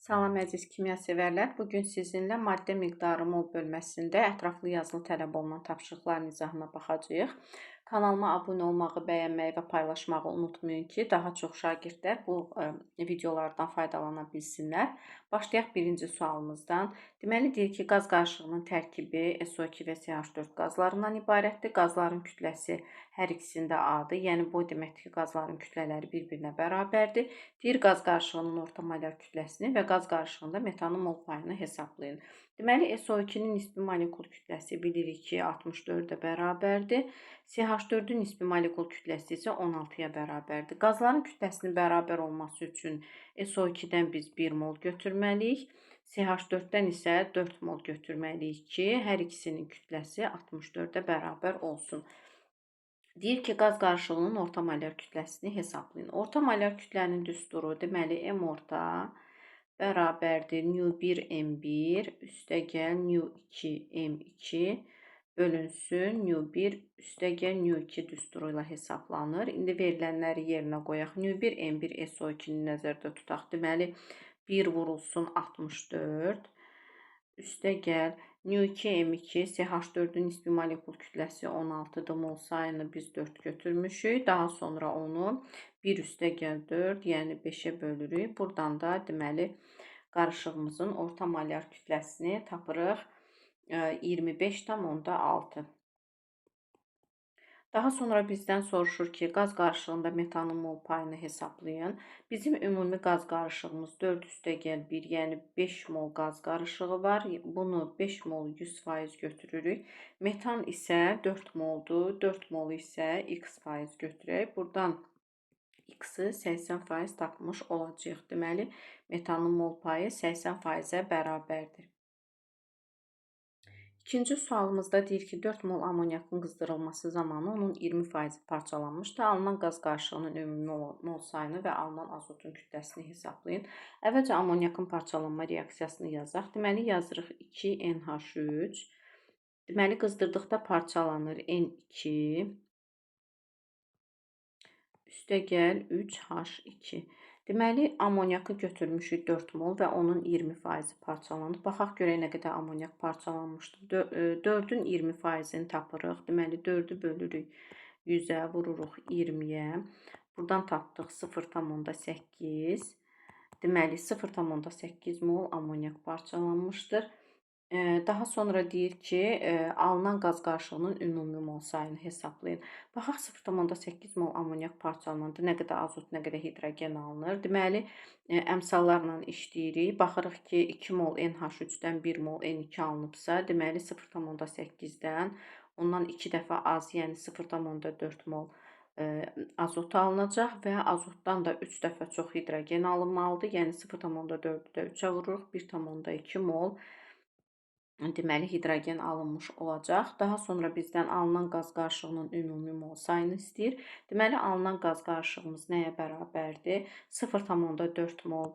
Salam əziz kimya sevərlər. Bugün sizinlə maddə miqdarı mol bölməsində ətraflı yazılı tələb olunan tapşırıqların izahına baxacağıq. Kanalıma abunə olmağı, bəyənməyi və paylaşmağı unutmayın ki, daha çox şagirdlər bu videolardan faydalana bilsinlər. Başlayaq birinci sualımızdan. Deməli deyir ki, qaz qarışığının tərkibi SO2 və CH4 qazlarından ibarətdir. Qazların kütləsi hər ikisində A-dır. Yəni bu deməkdir ki, qazların kütlələri bir-birinə bərabərdir. Deyir qaz qarışığının orta molar kütləsini və qaz qarışığında metanın mol payını hesablayın. Deməli SO2-nin nisbi molekul kütləsi bilirik ki 64-ə bərabərdir. CH4-ün nisbi molekul kütləsi isə 16-ya bərabərdir. Qazların kütləsinin bərabər olması üçün SO2-dən biz 1 mol götürməliyik. CH4-dən isə 4 mol götürməliyik ki, hər ikisinin kütləsi 64-ə bərabər olsun. Deyir ki, qaz qarışığının orta molar kütləsini hesablayın. Orta molar kütlənin düsturu deməli M orta bərabərdir nu1 M1 üstəgəl nu2 M2 bölünsün nu1 üstəgəl nu2 düsturu ilə hesablanır. İndi verilənləri yerinə qoyaq. nu1 M1 SO2-ni nəzərdə tutaq. Deməli 1 vurulsun 64 üstəgəl nu2 M2 CH4-ün nisbi molekul kütləsi 16-dır. Mol sayını biz 4 götürmüşük. Daha sonra onu 1 üstəgəl 4, yəni 5-ə bölürük. Buradan da deməli qarışığımızın orta molar kütləsini tapırıq 25,6. Daha sonra bizdən soruşur ki, qaz qarışığında metanın mol payını hesablayın. Bizim ümumi qaz qarışığımız 4 üstəgəl 1, yəni 5 mol qaz qarışığı var. Bunu 5 mol 100% götürürük. Metan isə 4 moldur. 4 mol isə x% götürək. Buradan x-i 80% tapmış olacaq. Deməli, metanın mol payı 80%-ə bərabərdir. İkinci sualımızda deyir ki, 4 mol amonyakın qızdırılması zamanı onun 20% parçalanmışdır. Alınan qaz qarışığının ümumi mol sayını və alınan azotun kütləsini hesablayın. Əvvəlcə amonyakın parçalanma reaksiyasını yazaq. Deməli, yazırıq 2NH3. Deməli, qızdırdıqda parçalanır N2 üstəgəl 3H2. Deməli, amonyakı götürmüşük 4 mol və onun 20%-i parçalanıb. Baxaq görək nə qədər amonyak parçalanmışdır. 4-ün 20%-ni tapırıq. Deməli, 4-ü bölürük 100-ə, vururuq 20-yə. Buradan tapdıq 0,8. Deməli, 0,8 mol amonyak parçalanmışdır. Daha sonra deyir ki, alınan qaz qarışığının ümumi mol sayını hesablayın. Baxaq 0,8 mol amonyak parçalananda nə qədər azot, nə qədər hidrogen alınır. Deməli, əmsallarla işləyirik. Baxırıq ki, 2 mol NH3-dən 1 mol N2 alınıbsa, deməli 0,8-dən ondan 2 dəfə az, yəni 0,4 mol azot alınacaq və azotdan da 3 dəfə çox hidrogen alınmalıdır. Yəni 0,4-ü də 3-ə vururuq, 1,2 mol deməli hidrogen alınmış olacaq. Daha sonra bizdən alınan qaz qarışığının ümumi mol sayını istəyir. Deməli, alınan qaz qarışığımız nəyə bərabərdir? 0,4 mol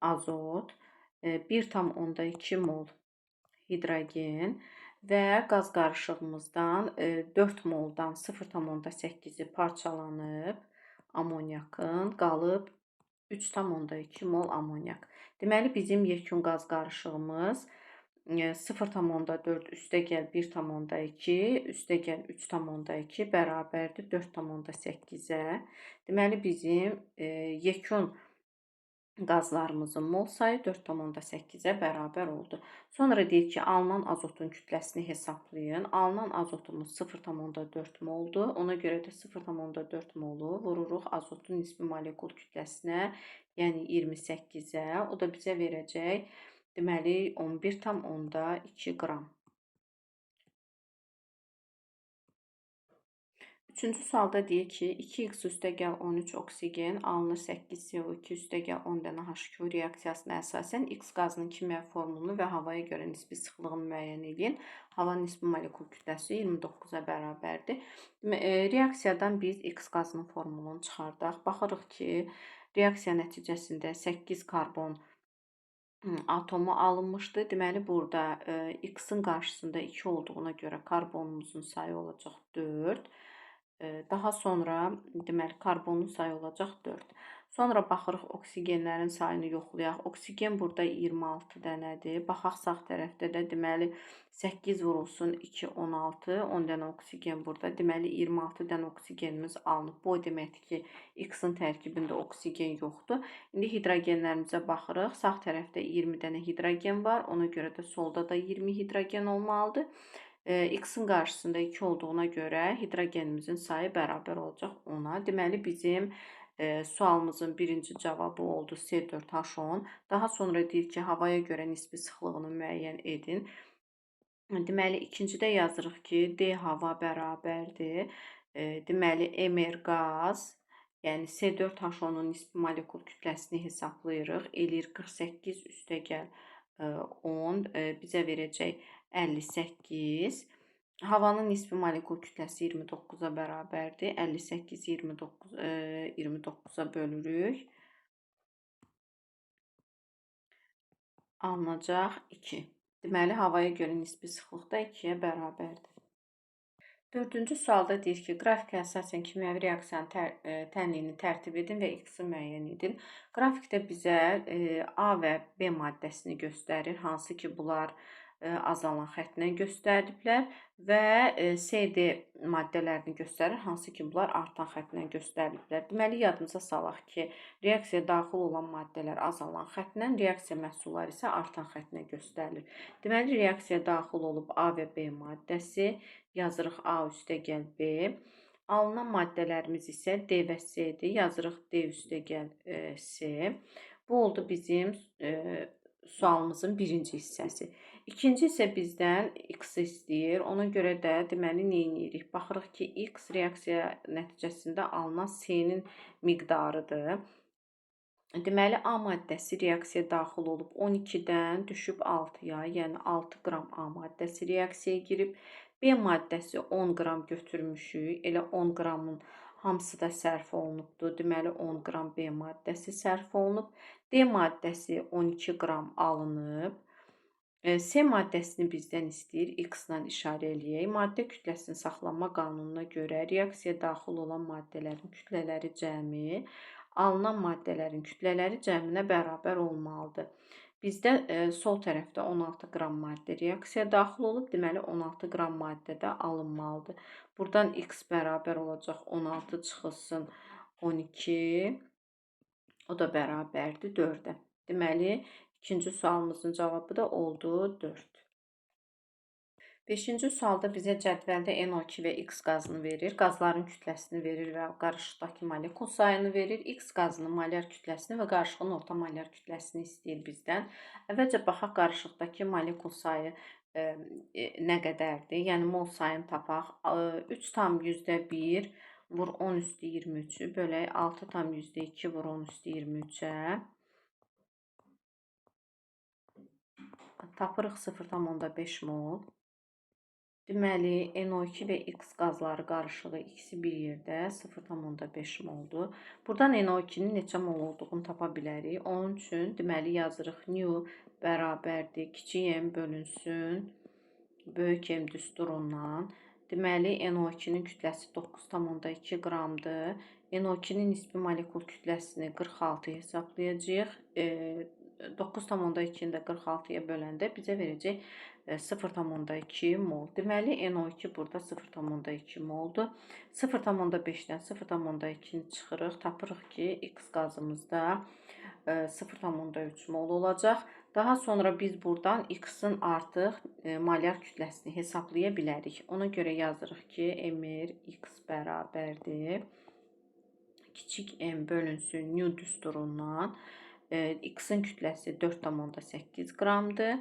azot, 1,2 mol hidrogen və qaz qarışığımızdan 4 moldan 0,8-i parçalanıb amonyakın, qalıb 3,2 mol amonyak. Deməli, bizim yekun qaz qarışığımız 0,4 üstəgəl 1,2 üstəgəl 3,2 bərabərdir 4,8-ə. Deməli, bizim yekun qazlarımızın mol sayı 4,8-ə bərabər oldu. Sonra deyir ki, alınan azotun kütləsini hesablayın. Alınan azotumuz 0,4 moldur. Ona görə də 0,4 molu vururuq azotun nisbi molekul kütləsinə, yəni 28-ə. O da bizə verəcək, deməli, 11,2 qram. Üçüncü sualda deyir ki, 2x üstəgəl 13 oksigen alınır 8 CO2 üstəgəl 10 dənə H2O reaksiyasına əsasən x qazının kimya formulunu və havaya görə nisbi sıxlığını müəyyən edin. Havanın nisbi molekul kütləsi 29-a bərabərdir. Reaksiyadan biz x qazının formulunu çıxardaq. Baxırıq ki, reaksiya nəticəsində 8 karbon atomu alınmışdı. Deməli, burada x-in qarşısında 2 olduğuna görə karbonumuzun sayı olacaq 4. Daha sonra deməli karbonun sayı olacaq 4. Sonra baxırıq oksigenlərin sayını yoxlayaq. Oksigen burada 26 dənədir. Baxaq sağ tərəfdə də deməli 8 vurulsun 2 16. 10 dənə oksigen burada. Deməli 26 dənə oksigenimiz alınıb. Bu o deməkdir ki, X-in tərkibində oksigen yoxdur. İndi hidrogenlərimizə baxırıq. Sağ tərəfdə 20 dənə hidrogen var. Ona görə də solda da 20 hidrogen olmalıdır. X-in qarşısında 2 olduğuna görə hidrogenimizin sayı bərabər olacaq 10-a. Deməli bizim sualımızın birinci cavabı oldu C4H10. Daha sonra deyir ki, havaya görə nisbi sıxlığını müəyyən edin. Deməli, ikincidə yazırıq ki, D hava bərabərdir. Deməli, Mr qaz, yəni C4H10-un nisbi molekul kütləsini hesablayırıq. Eləyir 48 üstəgəl 10, bizə verəcək 58. Havanın nisbi molekul kütləsi 29-a bərabərdir. 58 29-a bölürük. Alınacaq 2. Deməli, havaya görə nisbi sıxlıq da 2-yə bərabərdir. Dördüncü sualda deyir ki, qrafikə əsasən kimyəvi reaksiyanın tənliyini tərtib edin və X-i müəyyən edin. Qrafikdə bizə A və B maddəsini göstərir, hansı ki, bunlar azalan xəttlə göstəriliblər və CD maddələrini göstərir, hansı ki, bunlar artan xəttlə göstəriliblər. Deməli, yadımıza salaq ki, reaksiyaya daxil olan maddələr azalan xəttlə, reaksiya məhsulları isə artan xəttlə göstərilir. Deməli, reaksiyaya daxil olub A və B maddəsi, yazırıq A üstəgəl B. Alınan maddələrimiz isə D və C-dir, yazırıq D üstəgəl C. Bu oldu bizim sualımızın birinci hissəsi. İkinci isə bizdən X istəyir. Ona görə də deməli nə edirik? Baxırıq ki, X reaksiya nəticəsində alınan C-nin miqdarıdır. Deməli, A maddəsi reaksiyaya daxil olub 12-dən düşüb 6-ya, yəni 6 qram A maddəsi reaksiyaya girib. B maddəsi 10 qram götürmüşük. Elə 10 qramın hamısı da sərf olunubdur. Deməli, 10 qram B maddəsi sərf olunub. D maddəsi 12 qram alınıb. C maddəsini bizdən istəyir, X-la işarə eləyək. Maddə kütləsinin saxlanma qanununa görə reaksiyaya daxil olan maddələrin kütlələri cəmi alınan maddələrin kütlələri cəminə bərabər olmalıdır. Bizdə sol tərəfdə 16 qram maddə reaksiyaya daxil olub, deməli 16 qram maddə də alınmalıdır. Buradan X bərabər olacaq 16 çıxılsın 12, o da bərabərdir 4-ə. Deməli, İkinci sualımızın cavabı da oldu 4. Beşinci sualda bizə cədvəldə NO2 və X qazını verir. Qazların kütləsini verir və qarışıqdakı molekul sayını verir. X qazının molyar kütləsini və qarışığın orta molyar kütləsini istəyir bizdən. Əvvəlcə baxaq qarışıqdakı molekul sayı nə qədərdir? Yəni mol sayını tapaq. 3,1 vur 10 üstü 23-ü bölək 6,2 vur 10 üstü 23-ə. Tapırıq 0,5 mol. Deməli, NO2 və X qazları qarışığı ikisi bir yerdə 0,5 moldur. Buradan NO2-nin neçə mol olduğunu tapa bilərik. Onun üçün deməli yazırıq nu bərabərdir kiçik m bölünsün böyük m düsturundan. Deməli, NO2-nin kütləsi 9,2 qramdır. NO2-nin nisbi molekul kütləsini 46 hesablayacağıq. 9,2-ni də 46-ya böləndə bizə verəcək 0,2 mol. Deməli, NO2 burada 0,2 moldur. 0,5-dən 0,2-ni çıxırıq. Tapırıq ki, X qazımızda 0,3 mol olacaq. Daha sonra biz buradan X-in artıq molyar kütləsini hesablaya bilərik. Ona görə yazırıq ki, Mr X bərabərdir. Kiçik m bölünsün nu düsturundan. X-in kütləsi 4,8 qramdır.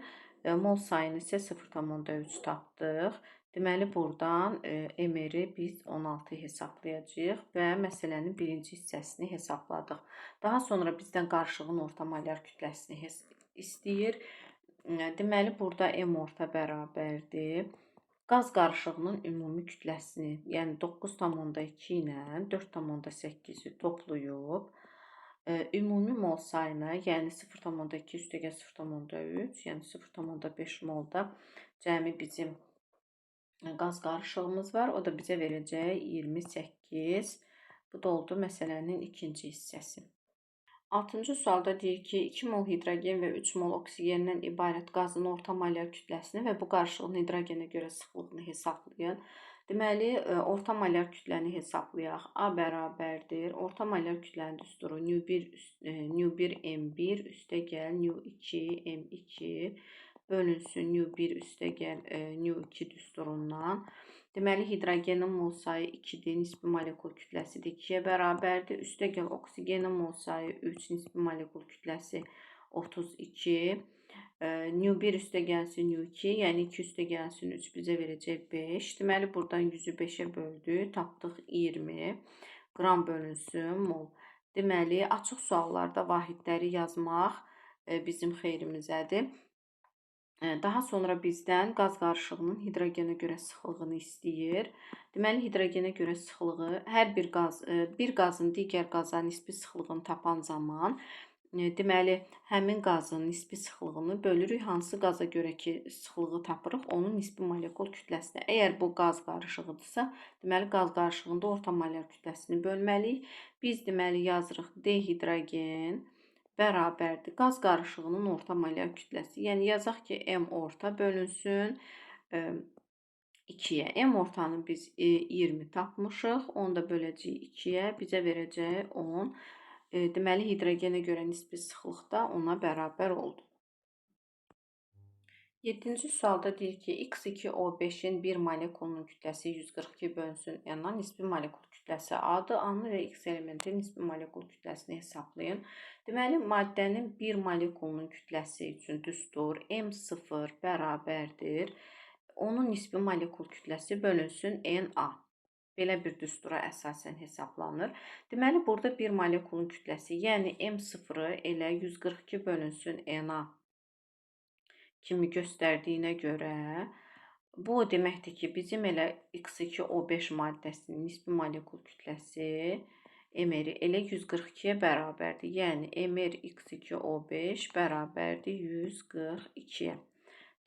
Mol sayını isə 0,3 tapdıq. Deməli, buradan MR-i biz 16 hesablayacağıq və məsələnin birinci hissəsini hesabladıq. Daha sonra bizdən qarışığın orta molyar kütləsini istəyir. Deməli, burada M orta bərabərdir. Qaz qarışığının ümumi kütləsini, yəni 9,2 ilə 4,8-i toplayıb, ümumi mol sayına, yəni 0,2 üstəgəl 0,3, yəni 0,5 molda cəmi bizim qaz qarışığımız var. O da bizə verəcək 28. Bu da oldu məsələnin ikinci hissəsi. 6-cı sualda deyir ki, 2 mol hidrogen və 3 mol oksigendən ibarət qazın orta molar kütləsini və bu qarışığın hidrogenə görə sıxlığını hesablayın. Deməli, orta molar kütləni hesablayaq. A bərabərdir. Orta molar kütlənin düsturu nu1 m1 üstəgəl nu2 m2 bölünsün nu1 üstəgəl nu2 düsturundan. Deməli, hidrogenin mol sayı 2-dir, nisbi molekul kütləsi də 2-yə bərabərdir. Üstəgəl oksigenin mol sayı 3, nisbi molekul kütləsi 32. Nu1 üstəgəlsin nu2, yəni 2 üstəgəlsin 3 bizə verəcək 5. Deməli, buradan 100-ü 5-ə böldük, tapdıq 20 qram bölünsün mol. Deməli, açıq suallarda vahidləri yazmaq bizim xeyrimizədir. Daha sonra bizdən qaz qarışığının hidrogenə görə sıxlığını istəyir. Deməli, hidrogenə görə sıxlığı hər bir qazın digər qaza nisbi sıxlığını tapan zaman, deməli, həmin qazın nisbi sıxlığını bölürük. Hansı qaza görə ki, sıxlığı tapırıq, onun nisbi molekul kütləsinə. Əgər bu qaz qarışığıdırsa, deməli, qaz qarışığında orta molar kütləsini bölməliyik. Biz deməli yazırıq D hidrogen bərabərdir qaz qarışığının orta molar kütləsi. Yəni yazaq ki, M orta bölünsün 2-yə. M ortanı biz 20 tapmışıq. Onu da böləcəyik 2-yə. Bizə verəcək 10. Deməli, hidrogenə görə nisbi sıxlıq da ona bərabər oldu. 7-ci sualda deyir ki, X2O5-in 1 molekulunun kütləsi 142 bölünsün N-a, nisbi molekul kütləsi A-dır. A-nın və X elementin nisbi molekul kütləsini hesablayın. Deməli, maddənin 1 molekulunun kütləsi üçün düstur M0 bərabərdir. Onun nisbi molekul kütləsi bölünsün Na. Belə bir düstura əsasən hesablanır. Deməli, burada 1 molekulun kütləsi, yəni M0-ı elə 142 bölünsün Na kimi göstərdiyinə görə, bu deməkdir ki, bizim elə X2O5 maddəsinin nisbi molekul kütləsi MR elə 142-yə bərabərdir. Yəni, MR X2O5 bərabərdir 142-yə.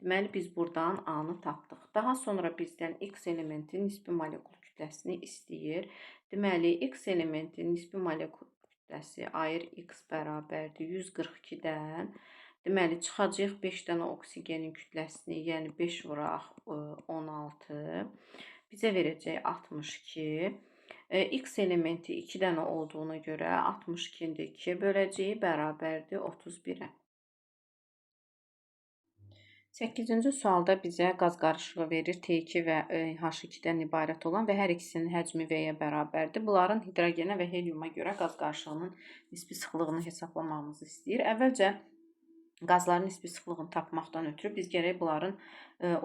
Deməli, biz buradan A-nı tapdıq. Daha sonra bizdən X elementin nisbi molekul kütləsini istəyir. Deməli, X elementin nisbi molekul kütləsi ayır X bərabərdir 142-dən. Deməli, çıxacaq 5 dənə oksigenin kütləsini, yəni 5 vuraq 16. Bizə verəcək 62. X elementi 2 dənə olduğuna görə 62-ni də 2-yə böləcəyik, bərabərdir 31-ə. 8-ci sualda bizə qaz qarışığı verir. T2 və H2-dən ibarət olan və hər ikisinin həcmi V-yə bərabərdir. Bunların hidrogenə və helyuma görə qaz qarışığının nisbi sıxlığını hesablamamızı istəyir. Əvvəlcə qazların nisbi sıxlığını tapmaqdan ötürü biz gərək bunların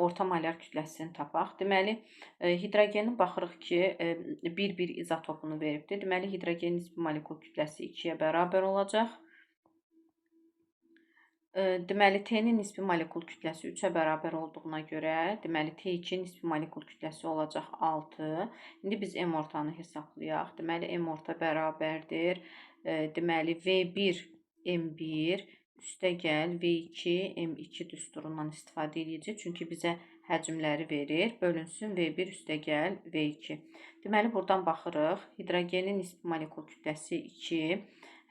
orta molar kütləsini tapaq. Deməli, hidrogenin baxırıq ki, 1-1 izotopunu veribdir. Deməli, hidrogenin nisbi molekul kütləsi 2-yə bərabər olacaq. Deməli, T-nin nisbi molekul kütləsi 3-ə bərabər olduğuna görə, deməli, T2-nin nisbi molekul kütləsi olacaq 6. İndi biz M ortanı hesablayaq. Deməli, M orta bərabərdir. Deməli, V1, M1 üstəgəl V2, M2 düsturundan istifadə edəcək. Çünki bizə həcmləri verir. Bölünsün V1 üstəgəl V2. Deməli, buradan baxırıq. Hidrogenin nisbi molekul kütləsi 2,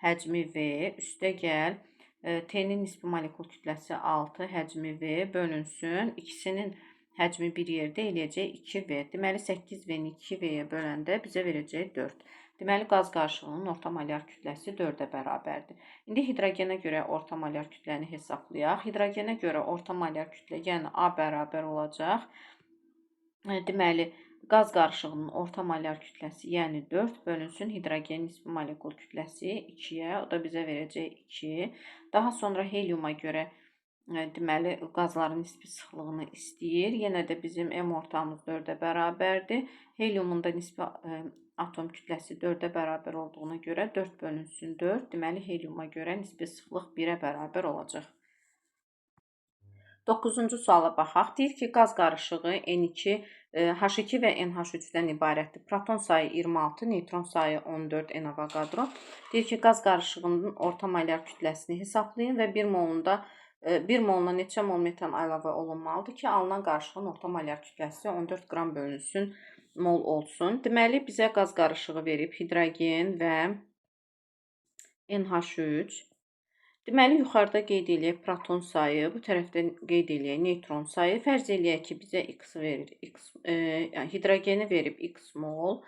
həcmi V üstəgəl T-nin nisbi molekul kütləsi 6, həcmi V bölünsün. İkisinin həcmi bir yerdə eləyəcək 2V. Deməli, 8V-ni 2V-yə böləndə bizə verəcək 4. Deməli, qaz qarışığının orta molar kütləsi 4-ə bərabərdir. İndi hidrogenə görə orta molar kütləni hesablayaq. Hidrogenə görə orta molar kütlə, yəni A bərabər olacaq. Deməli, qaz qarışığının orta molar kütləsi, yəni 4 bölünsün hidrogenin nisbi molekul kütləsi 2-yə. O da bizə verəcək 2. Daha sonra helyuma görə deməli, qazların nisbi sıxlığını istəyir. Yenə də bizim M ortamız 4-ə bərabərdir. Helyumun da nisbi atom kütləsi 4-ə bərabər olduğuna görə 4 bölünsün 4. Deməli, helyuma görə nisbi sıxlıq 1-ə bərabər olacaq. 9-cu suala baxaq. Deyir ki, qaz qarışığı N2, H2 və NH3-dən ibarətdir. Proton sayı 26, neytron sayı 14 N Avogadro. Deyir ki, qaz qarışığının orta molar kütləsini hesablayın və 1 moluna neçə mol metan əlavə olunmalıdır ki, alınan qarışığın orta molar kütləsi 14 qram bölünsün mol olsun. Deməli, bizə qaz qarışığı verib hidrogen və NH3. Deməli, yuxarıda qeyd eləyək proton sayı, bu tərəfdə qeyd eləyək neutron sayı. Fərz eləyək ki, bizə X verir, yəni hidrogeni verib X mol,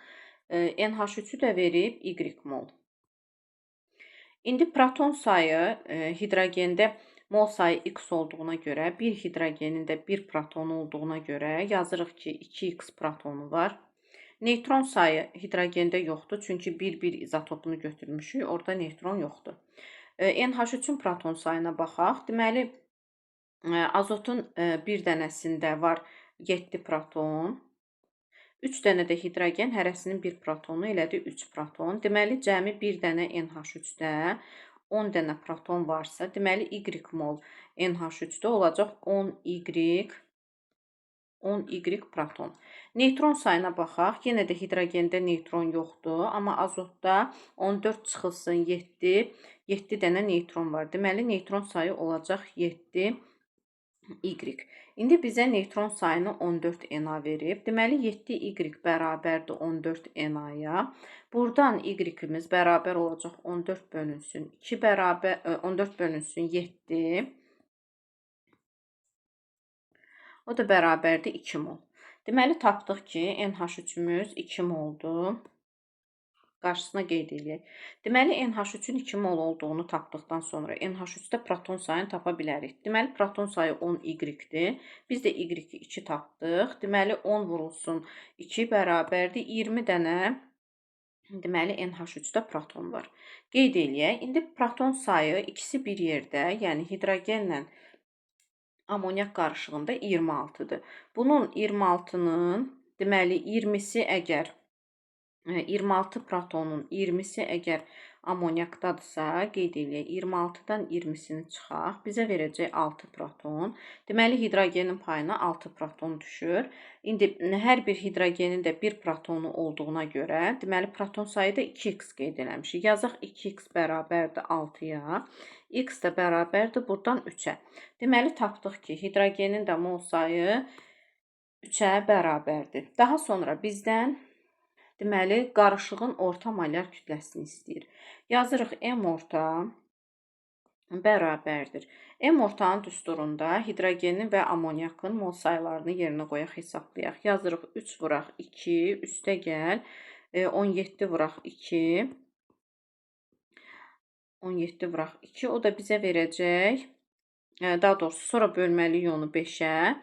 NH3-ü də verib Y mol. İndi proton sayı hidrogendə mol sayı X olduğuna görə, bir hidrogenin də 1 protonu olduğuna görə yazırıq ki, 2X protonu var. Neutron sayı hidrogendə yoxdur, çünki 1-1 izotopunu götürmüşük, orada neutron yoxdur. NH3-ün proton sayına baxaq. Deməli, azotun bir dənəsində var 7 proton, 3 dənə də hidrogen, hərəsinin 1 protonu, elədi 3 proton. Deməli, cəmi bir dənə NH3-də 10 dənə proton varsa, deməli, Y mol NH3-də olacaq 10Y proton. Neutron sayına baxaq. Yenə də hidrogəndə neutron yoxdur, amma azotda 14 çıxılsın 7, 7 dənə neutron var. Deməli, neutron sayı olacaq 7Y. İndi bizə neutron sayını 14Na verib. Deməli, 7Y bərabərdir 14Na-ya. Buradan Y-imiz bərabər olacaq 14 bölünsün 2 bərabər 14 bölünsün 7. O da bərabərdir 2 mol. Deməli, tapdıq ki, NH3-ümüz 2 moldur. Qarşısına qeyd eləyək. Deməli, NH3-ün 2 mol olduğunu tapdıqdan sonra NH3-də proton sayını tapa bilərik. Deməli, proton sayı 10Y-dir. Biz də Y-i 2 tapdıq. Deməli, 10 vurulsun 2 bərabərdir 20 dənə. Deməli, NH3-də proton var. Qeyd eləyək. İndi proton sayı ikisi bir yerdə, yəni hidrogenlə amonyak qarışığında 26-dır. Bunun 26-nın, deməli, 20-si əgər 26 protonun 20-si əgər amonyakdadırsa, qeyd eləyək, 26-dan 20-sini çıxaq, bizə verəcək 6 proton. Deməli, hidrogenin payına 6 proton düşür. İndi hər bir hidrogenin də 1 protonu olduğuna görə, deməli, proton sayı da 2X qeyd eləmişik. Yazaq 2X bərabərdir 6-ya, X də bərabərdir buradan 3-ə. Deməli, tapdıq ki, hidrogenin də mol sayı 3-ə bərabərdir. Daha sonra bizdən deməli, qarışığın orta molyar kütləsini istəyir. Yazırıq M orta bərabərdir. M ortanın düsturunda hidrogenin və amonyakın mol saylarını yerinə qoyaq, hesablayaq. Yazırıq 3 vuraq 2, üstə gəl 17 vuraq 2, 17 vuraq 2, o da bizə verəcək, daha doğrusu sonra bölməliyik onu 5-ə.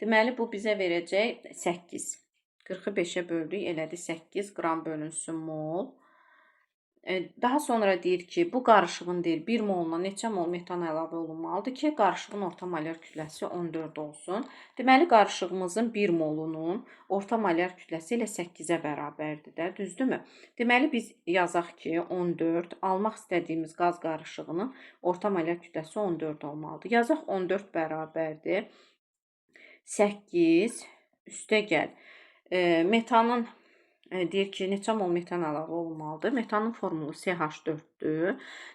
Deməli, bu bizə verəcək 8. 40-ı 5-ə böldük, elədi 8 qram bölünsün mol. Daha sonra deyir ki, bu qarışığın deyir 1 moluna neçə mol metan əlavə olunmalıdır ki, qarışığın orta molyar kütləsi 14 olsun. Deməli, qarışığımızın 1 molunun orta molyar kütləsi ilə 8-ə bərabərdir də, düzdürmü? Deməli, biz yazaq ki, 14, almaq istədiyimiz qaz qarışığının orta molyar kütləsi 14 olmalıdır. Yazaq 14 bərabərdir 8, üstə gəl. Metanın deyir ki, neçə mol metan əlavə olmalıdır? Metanın formulu CH4-dür.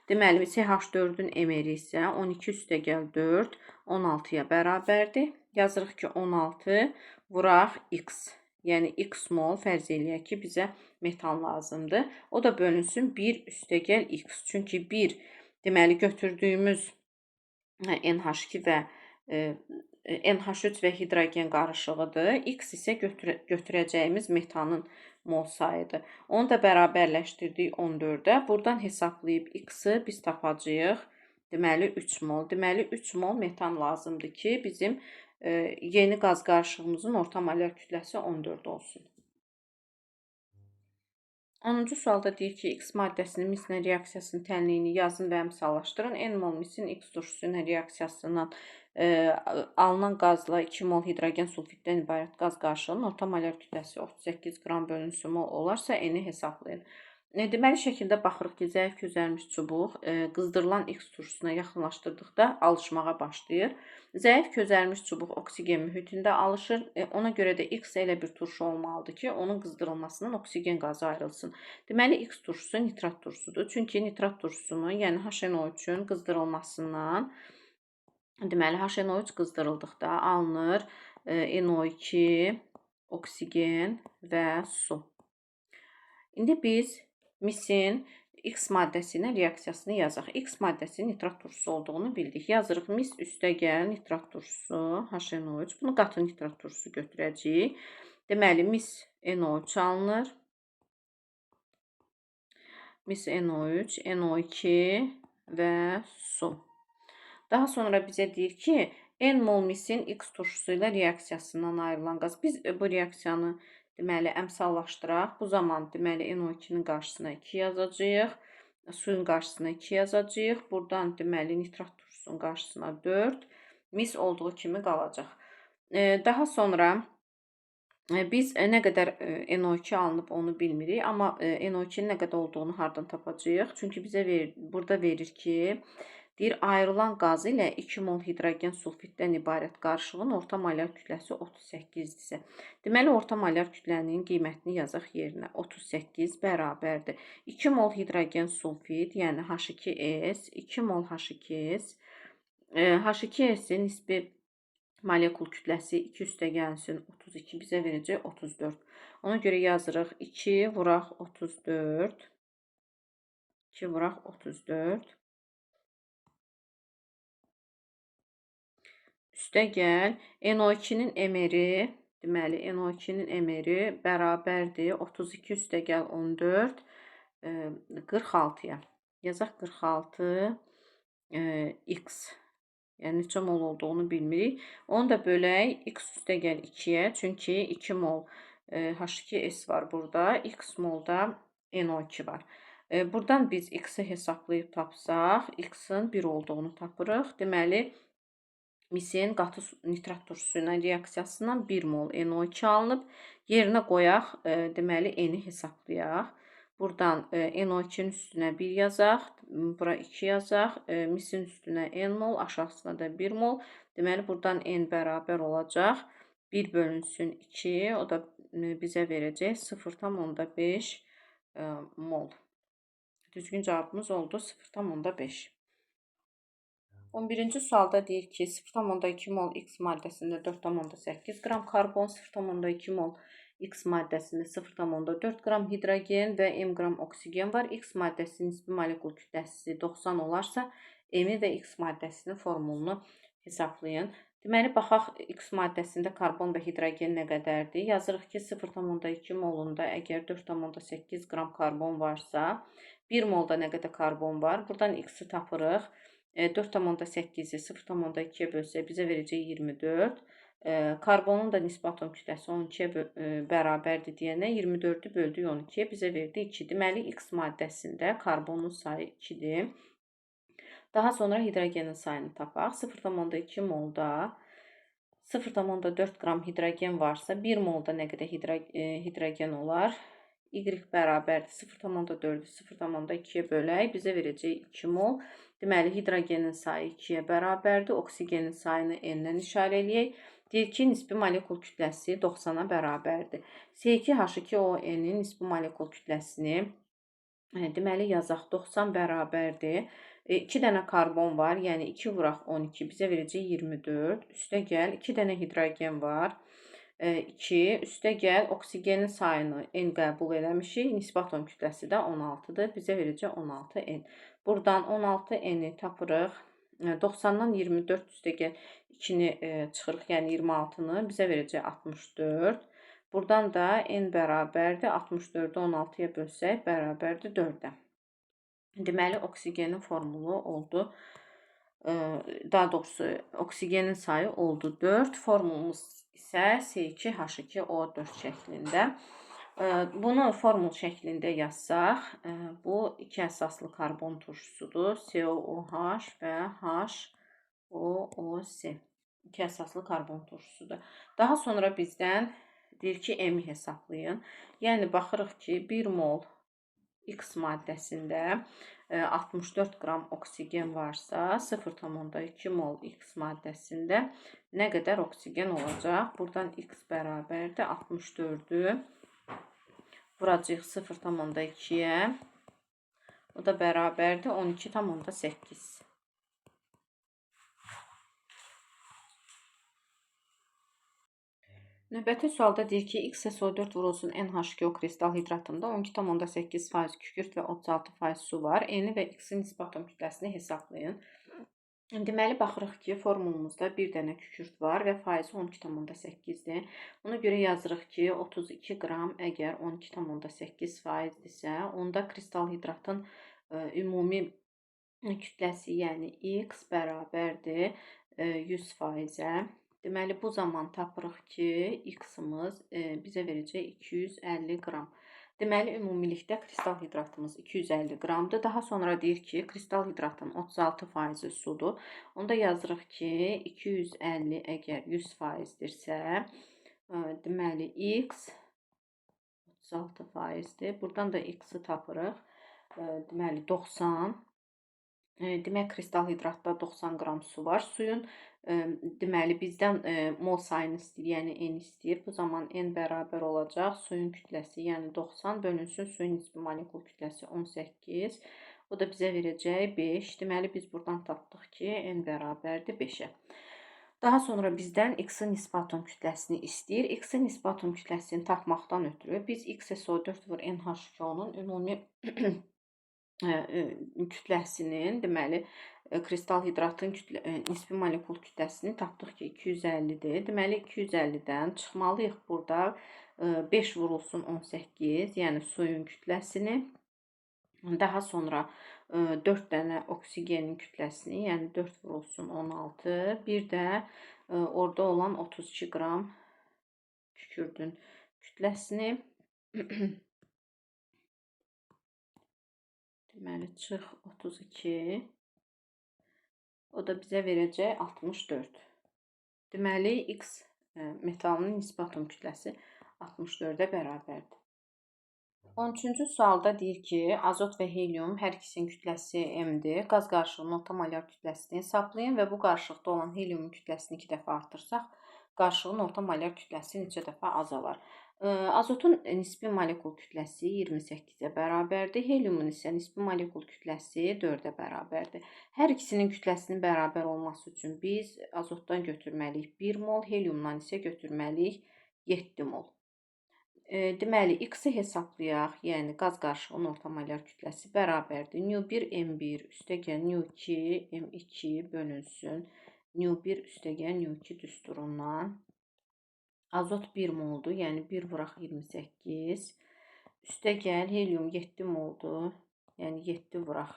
Deməli, CH4-ün emeri isə 12 üstə gəl 4, 16-ya bərabərdir. Yazırıq ki, 16 vuraq X. Yəni, X mol fərz eləyək ki, bizə metan lazımdır. O da bölünsün 1 üstə gəl X. Çünki 1, deməli, götürdüyümüz NH2 və NH3 və hidrogen qarışığıdır. X isə götürəcəyimiz metanın mol sayıdır. Onu da bərabərləşdirdik 14-ə. Buradan hesablayıb X-i biz tapacağıq. Deməli, 3 mol. Deməli, 3 mol metan lazımdır ki, bizim yeni qaz qarışığımızın orta molyar kütləsi 14 olsun. 10-cu sualda deyir ki, X maddəsinin mislə reaksiyasının tənliyini yazın və əmsallaşdırın. N mol misin X turşusu reaksiyasından alınan qazla 2 mol hidrogen sulfiddən ibarət qaz qarışığının orta molyar kütləsi 38 qram bölünsün mol olarsa N-i hesablayın. Deməli, şəkildə baxırıq ki, zəif közərmiş çubuq qızdırılan X turşusuna yaxınlaşdırdıqda alışmağa başlayır. Zəif közərmiş çubuq oksigen mühitində alışır. Ona görə də X elə bir turşu olmalıdır ki, onun qızdırılmasından oksigen qazı ayrılsın. Deməli, X turşusu nitrat turşusudur. Çünki nitrat turşusunun, yəni HNO3-ün qızdırılmasından, deməli, HNO3 qızdırıldıqda alınır NO2, oksigen və su. İndi biz misin X maddəsi ilə reaksiyasını yazaq. X maddəsi nitrat turşusu olduğunu bildik. Yazırıq mis üstəgəl nitrat turşusu HNO3. Bunu qatı nitrat turşusu götürəcəyik. Deməli, mis NO3 alınır. Mis NO3, NO2 və su. Daha sonra bizə deyir ki, N mol misin X turşusu ilə reaksiyasından ayrılan qaz. Biz bu reaksiyanı deməli əmsallaşdıraq. Bu zaman deməli NO2-nin qarşısına 2 yazacağıq. Suyun qarşısına 2 yazacağıq. Buradan deməli nitrat turşusunun qarşısına 4. Mis olduğu kimi qalacaq. Daha sonra biz nə qədər NO2 alınıb onu bilmirik. Amma NO2-nin nə qədər olduğunu hardan tapacağıq? Çünki bizə burada verir ki, deyir, ayrılan qaz ilə 2 mol hidrogen sulfiddən ibarət qarışığın orta molyar kütləsi 38-dirsə. Deməli, orta molyar kütlənin qiymətini yazaq yerinə. 38 bərabərdir. 2 mol hidrogen sulfid, yəni H2S, 2 mol H2S. H2S-in nisbi molekul kütləsi 2 üstəgəlsin 32 bizə verəcək 34. Ona görə yazırıq 2 vuraq 34. 2 vuraq 34. Üstəgəl NO2-nin emeri, deməli NO2-nin emeri bərabərdir 32 üstəgəl 14 46-ya. Yazaq 46 X. Yəni neçə mol olduğunu bilmirik. Onu da bölək X üstəgəl 2-yə. Çünki 2 mol H2S var burada. X molda NO2 var. Buradan biz X-i hesablayıb tapsaq, X-in 1 olduğunu tapırıq. Deməli, misin qatı nitrat turşusu ilə reaksiyasından 1 mol NO2 alınıb. Yerinə qoyaq, deməli, N-i hesablayaq. Buradan NO2-nin üstünə 1 yazaq, bura 2 yazaq, misin üstünə N mol, aşağısına da 1 mol. Deməli, buradan N bərabər olacaq. 1 bölünsün 2, o da bizə verəcək 0,5 mol. Düzgün cavabımız oldu 0,5. 11-ci sualda deyir ki, 0,2 mol X maddəsində 4,8 qram karbon, 0,2 mol X maddəsində 0,4 qram hidrogen və M qram oksigen var. X maddəsinin nisbi molekul kütləsi 90 olarsa, M və X maddəsinin formulunu hesablayın. Deməli, baxaq X maddəsində karbon və hidrogen nə qədərdir? Yazırıq ki, 0,2 molunda əgər 4,8 qram karbon varsa, 1 molda nə qədər karbon var? Buradan X-i tapırıq. 4,8-i 0,2-yə bölsək bizə verəcək 24. Karbonun da nisbi atom kütləsi 12-yə bərabərdir deyənə 24-ü böldük 12-yə bizə verdi 2. Deməli, X maddəsində karbonun sayı 2-dir. Daha sonra hidrogenin sayını tapaq. 0,2 molda 0,4 qram hidrogen varsa, 1 molda nə qədər hidrogen olar? Y bərabərdir 0,4-ü 0,2-yə bölək, bizə verəcək 2 mol. Deməli, hidrogenin sayı 2-yə bərabərdir. Oksigenin sayını N-dən işarə eləyək. Deyir ki, nisbi molekul kütləsi 90-a bərabərdir. C2H2ON-in nisbi molekul kütləsini deməli yazaq 90 bərabərdir. 2 dənə karbon var, yəni 2 vuraq 12 bizə verəcək 24. Üstəgəl 2 dənə hidrogen var. 2 üstəgəl oksigenin sayını N qəbul eləmişik. Nisbi atom kütləsi də 16-dır. Bizə verəcək 16 N. Buradan 16 N-i tapırıq. 90-dan 24 üstəgəl 2-ni çıxırıq, yəni 26-nı bizə verəcək 64. Buradan da N bərabərdir. 64-ü 16-ya bölsək bərabərdir 4-ə. Deməli, oksigenin formulu oldu. Daha doğrusu, oksigenin sayı oldu 4. Formulumuz isə C2H2O4 şəklində. Bunu formul şəklində yazsaq, bu iki əsaslı karbon turşusudur. COOH və HOOC. İki əsaslı karbon turşusudur. Daha sonra bizdən deyir ki, M hesablayın. Yəni, baxırıq ki, 1 mol X maddəsində 64 qram oksigen varsa, 0,2 mol X maddəsində nə qədər oksigen olacaq? Buradan X bərabərdir 64-ü vuracaq 0,2-yə. O da bərabərdir 12,8. Növbəti sualda deyir ki, XSO4 vurulsun NH2O kristal hidratında 12,8% kükürt və 36% su var. N və X-in nisbi atom kütləsini hesablayın. Deməli, baxırıq ki, formulumuzda bir dənə kükürt var və faizi 12,8-dir. Ona görə yazırıq ki, 32 qram əgər 12,8%dirsə, onda kristal hidratın ümumi kütləsi, yəni X bərabərdir 100%-ə. Deməli, bu zaman tapırıq ki, X-ımız bizə verəcək 250 qram. Deməli, ümumilikdə kristal hidratımız 250 qramdır. Daha sonra deyir ki, kristal hidratın 36% sudur. Onda yazırıq ki, 250 əgər 100%dirsə, deməli, X 36%dir. Buradan da X-i tapırıq. Deməli, 90. Demək, kristal hidratda 90 qram su var. Suyun deməli bizdən mol sayını istəyir, yəni N istəyir. Bu zaman N bərabər olacaq suyun kütləsi, yəni 90 bölünsün suyun nisbi molekul kütləsi 18. O da bizə verəcək 5. Deməli biz buradan tapdıq ki, N bərabərdir 5-ə. Daha sonra bizdən X-in nisbi atom kütləsini istəyir. X-in nisbi atom kütləsini tapmaqdan ötürü biz XSO4 vur NH2O-nun ümumi kütləsinin, deməli, kristal hidratın nisbi molekul kütləsini tapdıq ki, 250-dir. Deməli, 250-dən çıxmalıyıq burada 5 vurulsun 18, yəni suyun kütləsini. Daha sonra 4 dənə oksigenin kütləsini, yəni 4 vurulsun 16. Bir də orada olan 32 qram kükürdün kütləsini. Deməli, çıx 32. O da bizə verəcək 64. Deməli, X metalının nisbi atom kütləsi 64-ə bərabərdir. 13-cü sualda deyir ki, azot və helium hər ikisinin kütləsi M-dir. Qaz qarışığının orta molar kütləsini hesablayın və bu qarışıqda olan heliumun kütləsini 2 dəfə artırsaq, qarışığın orta molar kütləsi neçə dəfə azalar? Azotun nisbi molekul kütləsi 28-ə bərabərdir. Heliumun isə nisbi molekul kütləsi 4-ə bərabərdir. Hər ikisinin kütləsinin bərabər olması üçün biz azotdan götürməliyik 1 mol, heliumdan isə götürməliyik 7 mol. Deməli, X-i hesablayaq, yəni qaz qarışığının orta molar kütləsi bərabərdir. ν1 M1 üstəgəl ν2 M2 bölünsün ν1 üstəgəl ν2 düsturundan. Azot 1 moldur, yəni 1 vuraq 28. Üstəgəl helium 7 moldur, yəni 7 vuraq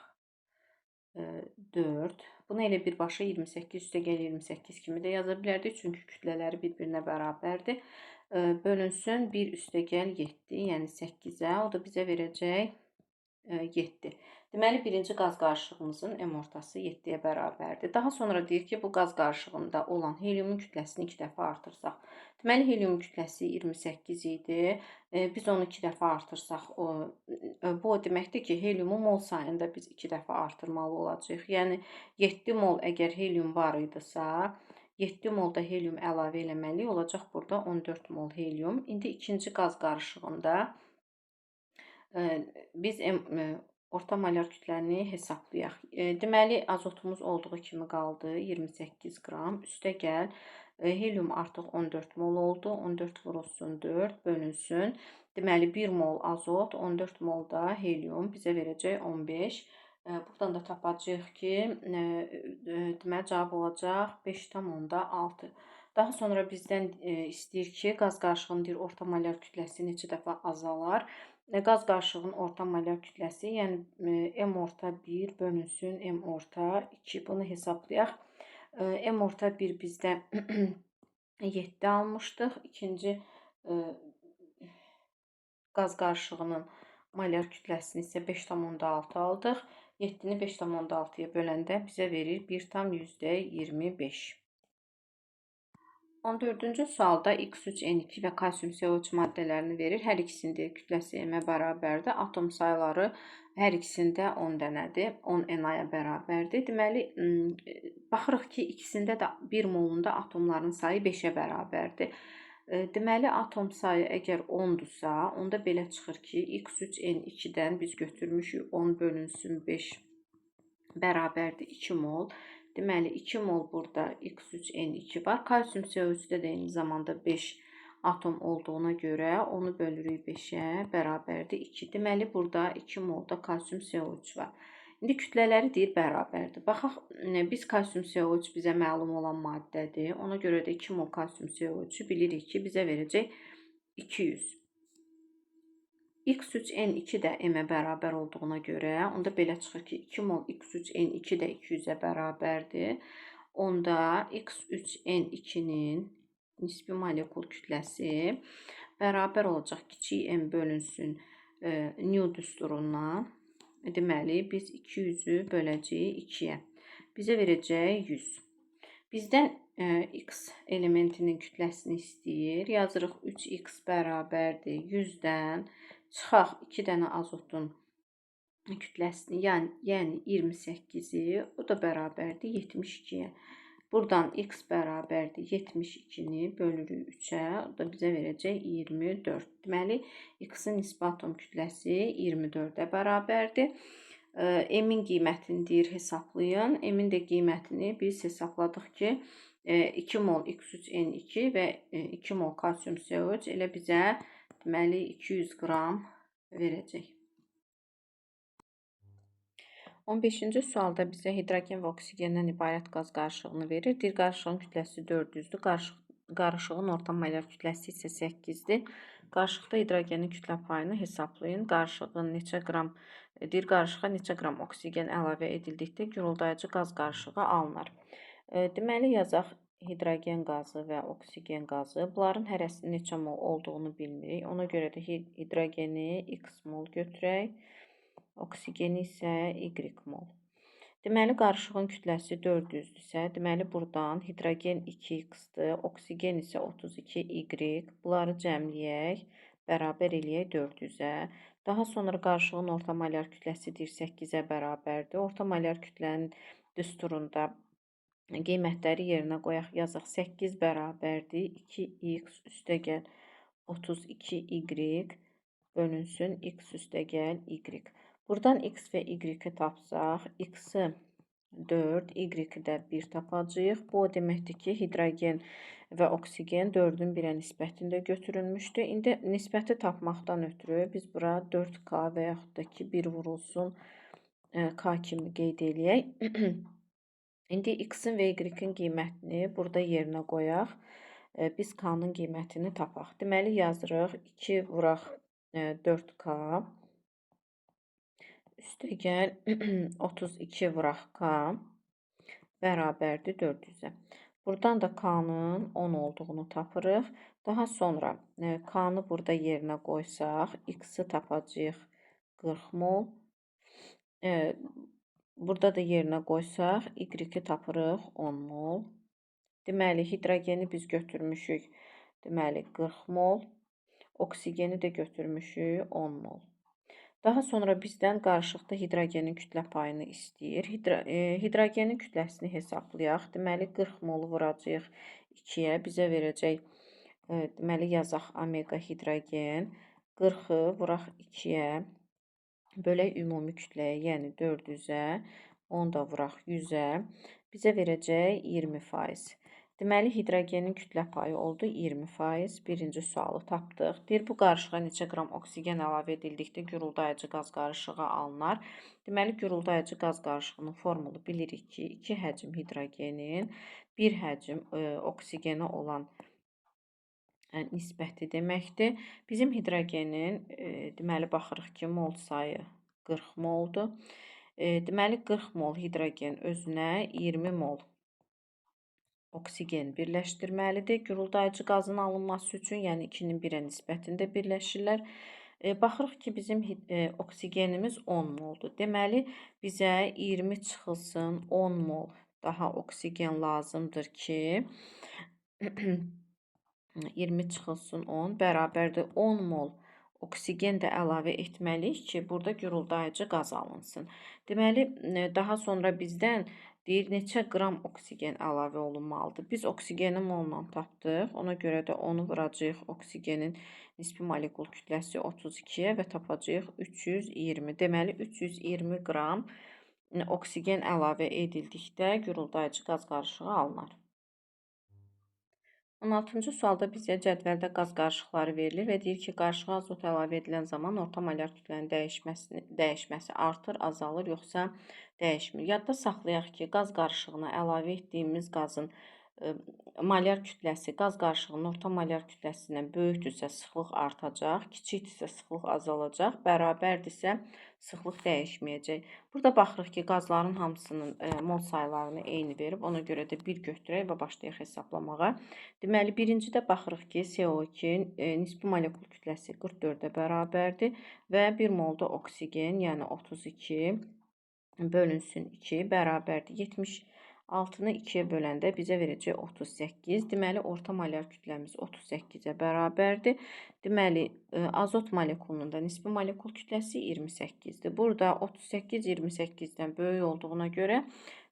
4. Bunu elə birbaşa 28 üstəgəl 28 kimi də yaza bilərdik, çünki kütlələri bir-birinə bərabərdir. Bölünsün 1 üstəgəl 7, yəni 8-ə, o da bizə verəcək 7. Deməli, birinci qaz qarışığımızın M ortası 7-yə bərabərdir. Daha sonra deyir ki, bu qaz qarışığında olan heliumun kütləsini 2 dəfə artırsaq. Deməli, heliumun kütləsi 28 idi. Biz onu 2 dəfə artırsaq, bu o deməkdir ki, heliumun mol sayında biz 2 dəfə artırmalı olacağıq. Yəni, 7 mol əgər helium var idisə, 7 mol da helium əlavə eləməliyik. Olacaq burada 14 mol helium. İndi ikinci qaz qarışığında biz orta molar kütləni hesablayaq. Deməli, azotumuz olduğu kimi qaldı 28 qram. Üstəgəl helium artıq 14 mol oldu. 14 vurulsun 4 bölünsün. Deməli, 1 mol azot, 14 mol da helium bizə verəcək 15. Buradan da tapacağıq ki, deməli, cavab olacaq 5,6. Daha sonra bizdən istəyir ki, qaz qarışığının orta molar kütləsi neçə dəfə azalar? Qaz qarışığının orta molar kütləsi, yəni M orta 1 bölünsün M orta 2. Bunu hesablayaq. M orta 1 bizdə 7 almışdıq. İkinci qaz qarışığının molar kütləsini isə 5,6 aldıq. 7-ni 5,6-ya böləndə bizə verir 1,25. 14-cü sualda X3N2 və kalsium CO3 maddələrini verir. Hər ikisində kütləsi M-ə bərabərdir. Atom sayıları hər ikisində 10 dənədir. 10 Na-ya bərabərdir. Deməli, baxırıq ki, ikisində də 1 molunda atomların sayı 5-ə bərabərdir. Deməli, atom sayı əgər 10-dursa, onda belə çıxır ki, X3N2-dən biz götürmüşük 10 bölünsün 5 bərabərdir 2 mol. Deməli, 2 mol burada X3N2 var. Kalsium CO3-də də eyni zamanda 5 atom olduğuna görə onu bölürük 5-ə, bərabərdir 2. Deməli, burada 2 molda kalsium CO3 var. İndi kütlələri deyir bərabərdir. Baxaq, biz kalsium CO3 bizə məlum olan maddədir. Ona görə də 2 mol kalsium CO3-ü bilirik ki, bizə verəcək 200. X3N2 də M-ə bərabər olduğuna görə, onda belə çıxır ki, 2 mol X3N2 də 200-ə bərabərdir. Onda X3N2-nin nisbi molekul kütləsi bərabər olacaq kiçik M bölünsün Newton düsturundan. Deməli, biz 200-ü böləcəyik 2-yə. Bizə verəcək 100. Bizdən X elementinin kütləsini istəyir. Yazırıq 3X bərabərdir 100-dən. Çıxaq 2 dənə azotun kütləsini, yəni 28-i, o da bərabərdir 72-yə. Buradan X bərabərdir 72-ni bölürük 3-ə, o da bizə verəcək 24. Deməli, X-in nisbi atom kütləsi 24-ə bərabərdir. M-in qiymətini deyir hesablayın. M-in də qiymətini biz hesabladıq ki, 2 mol X3N2 və 2 mol kalsium CO3 elə bizə deməli 200 qram verəcək. 15-ci sualda bizə hidrogen və oksigenden ibarət qaz qarışığını verir. Deyir, qarışığın kütləsi 400-dür. Qarışığın orta molar kütləsi isə 8-dir. Qarışıqda hidrogenin kütlə payını hesablayın. Qarışığın neçə qram, deyir, qarışığa neçə qram oksigen əlavə edildikdə guruldayıcı qaz qarışığı alınır. Deməli, yazaq hidrogen qazı və oksigen qazı. Bunların hərəsinin neçə mol olduğunu bilmirik. Ona görə də hidrogeni X mol götürək, oksigeni isə Y mol. Deməli, qarışığın kütləsi 400-dürsə, deməli, buradan hidrogen 2X-dır, oksigen isə 32Y. Bunları cəmləyək, bərabər eləyək 400-ə. Daha sonra qarışığın orta molar kütləsi 8-ə bərabərdir. Orta molar kütlənin düsturunda qiymətləri yerinə qoyaq, yazaq 8 bərabərdir 2x üstəgəl 32y bölünsün x üstəgəl y. Buradan x və y-i tapsaq, x-i 4, y-i də 1 tapacağıq. Bu o deməkdir ki, hidrogen və oksigen 4-ün 1-ə nisbətində götürülmüşdür. İndi nisbəti tapmaqdan ötürü biz bura 4K və yaxud da ki 1 vurulsun K kimi qeyd eləyək. İndi X-in və Y-in qiymətini burada yerinə qoyaq. Biz K-nın qiymətini tapaq. Deməli, yazırıq 2 vuraq 4K üstəgəl 32 vuraq K bərabərdir 400-ə. Buradan da K-nın 10 olduğunu tapırıq. Daha sonra K-nı burada yerinə qoysaq, X-i tapacağıq 40 mol. Burada da yerinə qoysaq, Y-i tapırıq 10 mol. Deməli, hidrogeni biz götürmüşük, deməli 40 mol. Oksigeni də götürmüşük 10 mol. Daha sonra bizdən qarışıqda hidrogenin kütlə payını istəyir. Hidrogenin kütləsini hesablayaq. Deməli, 40 molu vuracağıq 2-yə. Bizə verəcək, deməli, yazaq omega hidrogen. 40-ı vuraq 2-yə. Bölək ümumi kütləyə, yəni 400-ə, 10 da vuraq 100-ə, bizə verəcək 20%. Deməli, hidrogenin kütlə payı oldu 20%. Birinci sualı tapdıq. Deyir, bu qarışığa neçə qram oksigen əlavə edildikdə guruldayıcı qaz qarışığı alınar. Deməli, guruldayıcı qaz qarışığının formulu bilirik ki, 2 həcm hidrogenin 1 həcm oksigeni olan nisbəti deməkdir. Bizim hidrogenin, deməli, baxırıq ki, mol sayı 40 moldur. Deməli, 40 mol hidrogen özünə 20 mol oksigen birləşdirməlidir. Guruldayıcı qazın alınması üçün, yəni 2-nin 1-ə nisbətində birləşirlər. Baxırıq ki, bizim oksigenimiz 10 moldur. Deməli, bizə 20 çıxılsın 10 mol daha oksigen lazımdır ki, 20 çıxılsın 10 bərabərdir 10 mol oksigen də əlavə etməliyik ki, burada guruldayıcı qaz alınsın. Deməli, daha sonra bizdən deyir, neçə qram oksigen əlavə olunmalıdır. Biz oksigeni molla tapdıq. Ona görə də onu vuracağıq oksigenin nisbi molekul kütləsi 32-yə və tapacağıq 320. Deməli, 320 qram oksigen əlavə edildikdə guruldayıcı qaz qarışığı alınır. 16-cı sualda bizə cədvəldə qaz qarışıqları verilir və deyir ki, qarışığa azot əlavə edilən zaman orta molar kütlənin dəyişməsi artır, azalır, yoxsa dəyişmir. Yadda saxlayaq ki, qaz qarışığına əlavə etdiyimiz qazın molar kütləsi qaz qarışığının orta molar kütləsindən böyükdürsə sıxlıq artacaq, kiçikdirsə sıxlıq azalacaq, bərabərdirsə sıxlıq dəyişməyəcək. Burada baxırıq ki, qazların hamısının mol saylarını eyni verib, ona görə də 1 götürək və başlayaq hesablamağa. Deməli, birincidə baxırıq ki, CO2 nisbi molekul kütləsi 44-ə bərabərdir və 1 molda oksigen, yəni 32 bölünsün 2 bərabərdir. 76-nı 2-yə böləndə bizə verəcək 38. Deməli, orta molar kütləmiz 38-ə bərabərdir. Deməli, azot molekulunun da nisbi molekul kütləsi 28-dir. Burada 38 28-dən böyük olduğuna görə,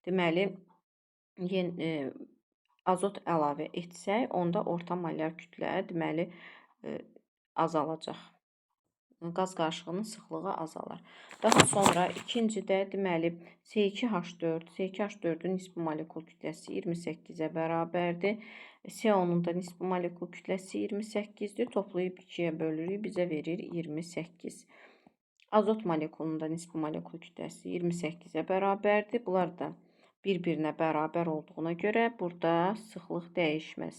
deməli, azot əlavə etsək, onda orta molar kütlə, deməli, azalacaq. Qaz qarışığının sıxlığı azalar. Daha sonra ikincidə, deməli, C2H4-ün nisbi molekul kütləsi 28-ə bərabərdir. CO-nun da nisbi molekul kütləsi 28-dir. Toplayıb 2-yə bölürük, bizə verir 28. Azot molekulunun da nisbi molekul kütləsi 28-ə bərabərdir. Bunlar da bir-birinə bərabər olduğuna görə burada sıxlıq dəyişməz.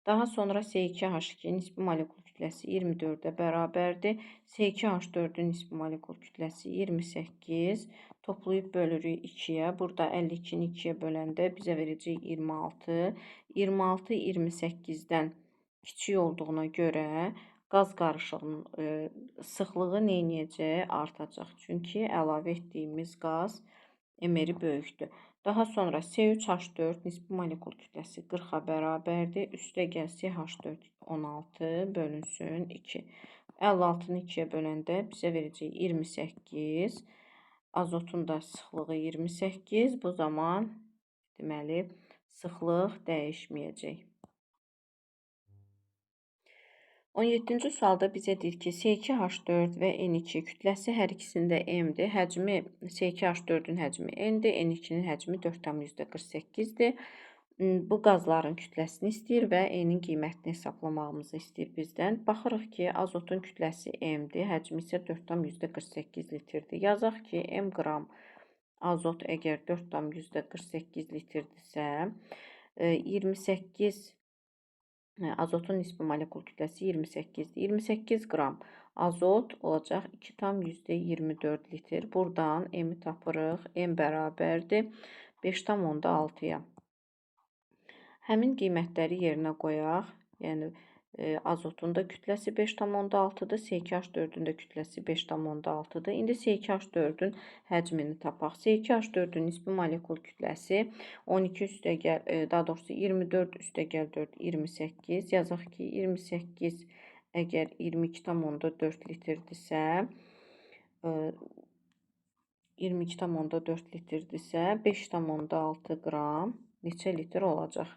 Daha sonra C2H2 nisbi molekul kütləsi 24-ə bərabərdir. C2H4-ün nisbi molekul kütləsi 28. Toplayıb bölürük 2-yə. Burada 52-ni 2-yə böləndə bizə verəcək 26. 26 28-dən kiçik olduğuna görə qaz qarışığının sıxlığı neyniyəcək? Artacaq. Çünki əlavə etdiyimiz qaz emeri böyükdür. Daha sonra C3H4 nisbi molekul kütləsi 40-a bərabərdir. Üstə gəl CH4 16 bölünsün 2. 56-nı 2-yə böləndə bizə verəcək 28. Azotun da sıxlığı 28. Bu zaman deməli sıxlıq dəyişməyəcək. 17-ci sualda bizə deyir ki, C2H4 və N2 kütləsi hər ikisində M-dir. Həcmi C2H4-ün həcmi N-dir, N2-nin həcmi 4,48-dir. Bu qazların kütləsini istəyir və N-in qiymətini hesablamağımızı istəyir bizdən. Baxırıq ki, azotun kütləsi M-dir, həcmi isə 4,48 litrdir. Yazaq ki, M qram azot əgər 4,48 litrdirsə, 28 azotun nisbi molekul kütləsi 28-dir. 28 qram azot olacaq 2,24 litr. Buradan M-i tapırıq. M bərabərdir 5,6-ya. Həmin qiymətləri yerinə qoyaq. Yəni, azotun da kütləsi 5,6-dır. C2H4-ün də kütləsi 5,6-dır. İndi C2H4-ün həcmini tapaq. C2H4-ün nisbi molekul kütləsi 12 üstəgəl, daha doğrusu 24 üstəgəl 4, 28. Yazaq ki, 28 əgər 22,4 litrdirsə, 22,4 litrdirsə, 5,6 qram neçə litr olacaq?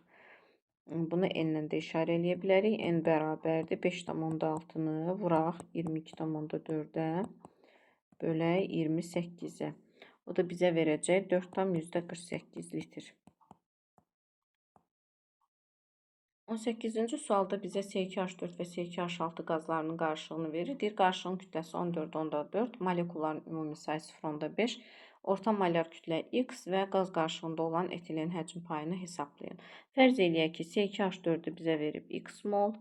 Bunu N-lə də işarə eləyə bilərik. N bərabərdir 5,6-nı vuraq 22,4-ə bölək 28-ə. O da bizə verəcək 4,48 litr. 18-ci sualda bizə C2H4 və C2H6 qazlarının qarışığını verir. Deyir, qarışığın kütləsi 14,4, molekulların ümumi sayı 0,5, orta molar kütlə X və qaz qarışığında olan etilen həcm payını hesablayın. Fərz eləyək ki, C2H4-ü bizə verib X mol,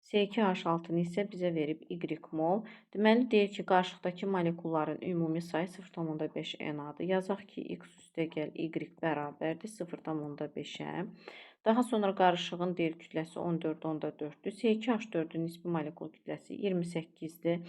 C2H6-nı isə bizə verib Y mol. Deməli, deyir ki, qarışıqdakı molekulların ümumi sayı 0,5 NA-dır. Yazaq ki, X üstə gəl Y bərabərdir 0,5-ə. Daha sonra qarışığın deyir kütləsi 14,4-dür. C2H4-ün nisbi molekul kütləsi 28-dir.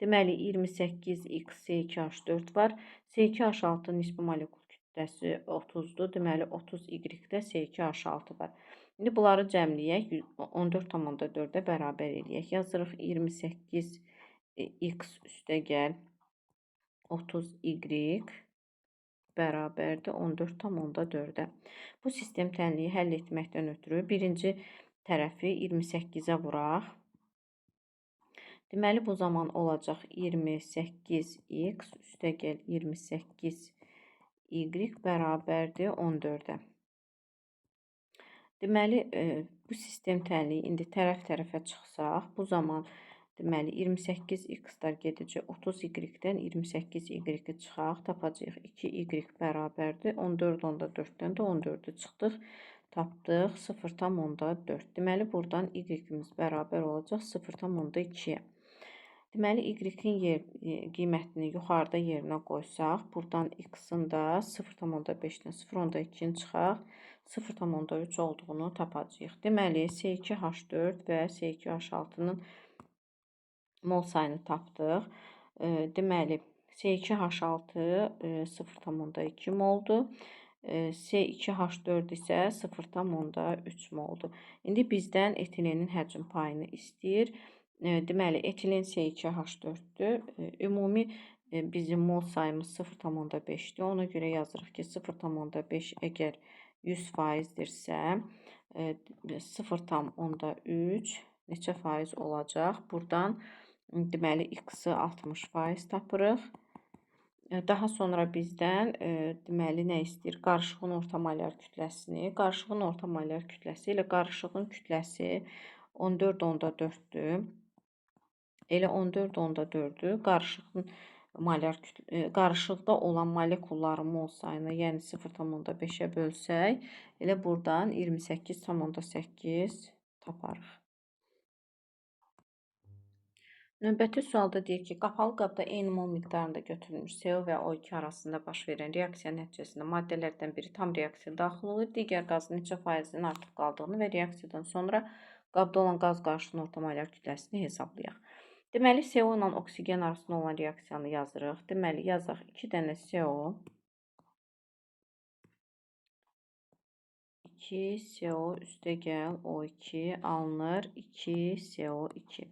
Deməli, 28X C2H4 var. C2H6 nisbi molekul kütləsi 30-dur. Deməli, 30Y-də C2H6 var. İndi bunları cəmləyək, 14,4-ə bərabər eləyək. Yazırıq 28X üstə gəl 30Y bərabərdir 14,4-ə. Bu sistem tənliyi həll etməkdən ötürü birinci tərəfi 28-ə vuraq. Deməli, bu zaman olacaq 28x üstə gəl 28y bərabərdir 14-ə. Deməli, bu sistem tənliyi indi tərəf-tərəfə çıxsaq, bu zaman deməli 28x-lər gedəcək 30y-dən 28y-i çıxaq, tapacağıq 2y bərabərdir. 14 onda 4-dən də 14-ü çıxdıq, tapdıq 0,4. Deməli, buradan y-imiz bərabər olacaq 0,2-yə. Deməli, y-in qiymətini yuxarıda yerinə qoysaq, buradan x-in də 0,5-dən 0,2-ni çıxaq, 0,3 olduğunu tapacağıq. Deməli, S2H4 və S2H6-nın mol sayını tapdıq. Deməli, S2H6 0,2 moldur. S2H4 isə 0,3 moldur. İndi bizdən etilenin həcm payını istəyir. Deməli, etilen S2H4-dür. Ümumi bizim mol sayımız 0,5-dir. Ona görə yazırıq ki, 0,5 əgər 100%dirsə, 0,3 neçə faiz olacaq? Buradan deməli, x-i 60% tapırıq. Daha sonra bizdən deməli nə istəyir? Qarışığın orta molar kütləsini. Qarışığın orta molar kütləsi ilə qarışığın kütləsi 14,4-dür. Elə 14,4-ü qarışıqda olan molekulların mol sayına, yəni 0,5-ə bölsək, elə buradan 28,8 taparıq. Növbəti sualda deyir ki, qapalı qabda eyni mol miqdarında götürülmüş CO və O2 arasında baş verən reaksiya nəticəsində maddələrdən biri tam reaksiya daxil olur, digər qazın neçə faizinin artıq qaldığını və reaksiyadan sonra qabda olan qaz qarışığının orta molar kütləsini hesablayaq. Deməli, CO ilə oksigen arasında olan reaksiyanı yazırıq. Deməli, yazaq 2 dənə CO, 2 CO üstə gəl O2 alınır 2 CO2.